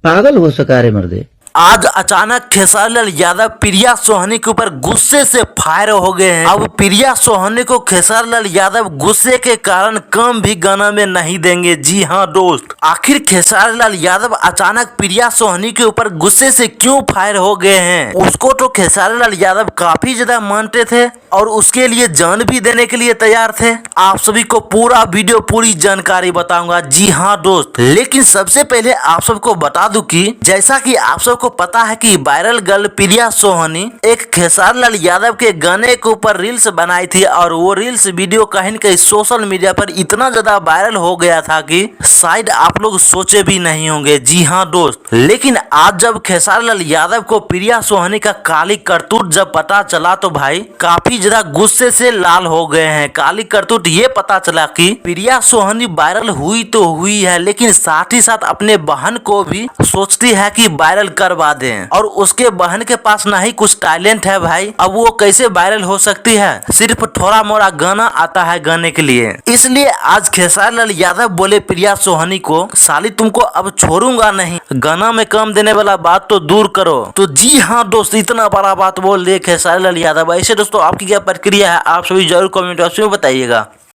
पागल हो सका रे मर्दे। आज अचानक खेसारी लाल यादव प्रिया सोहनी के ऊपर गुस्से से फायर हो गए हैं। अब प्रिया सोहनी को खेसारी लाल यादव गुस्से के कारण काम भी गाना में नहीं देंगे। जी हाँ दोस्त, आखिर खेसारी लाल यादव अचानक प्रिया सोहनी के ऊपर गुस्से से क्यों फायर हो गए हैं? उसको तो खेसारी लाल यादव काफी ज्यादा मानते थे और उसके लिए जान भी देने के लिए तैयार थे। आप सभी को पूरा वीडियो पूरी जानकारी बताऊंगा। जी हाँ दोस्त, लेकिन सबसे पहले आप सबको बता दूं कि जैसा कि आप सबको पता है कि वायरल गर्ल प्रिया सोहनी एक खेसारी लाल यादव के गाने के ऊपर रील्स बनाई थी और वो रील्स वीडियो कहीं न कहीं सोशल मीडिया पर इतना ज्यादा वायरल हो गया था कि शायद आप लोग सोचे भी नहीं होंगे। जी हाँ दोस्त, लेकिन आज जब खेसारी लाल यादव को प्रिया सोहनी का काली करतूत जब पता चला तो भाई काफी ज्यादा गुस्से से लाल हो गए हैं। काली करतूत ये पता चला कि प्रिया सोहनी वायरल हुई तो हुई है, लेकिन साथ ही साथ अपने बहन को भी सोचती है कि वायरल करवा दें और उसके बहन के पास ना ही कुछ टैलेंट है भाई। अब वो कैसे वायरल हो सकती है? सिर्फ थोड़ा मोड़ा गाना आता है गाने के लिए। इसलिए आज खेसारी लाल यादव बोले प्रिया सोहनी को, साली तुमको अब छोड़ूंगा नहीं, गाना में काम देने वाला बात तो दूर करो। तो जी हाँ दोस्त, इतना बड़ा बात बोल दे खेसारी लाल यादव। ऐसे दोस्तों आपकी क्या प्रक्रिया है? आप सभी जरूर कमेंट बॉक्स में बताइएगा।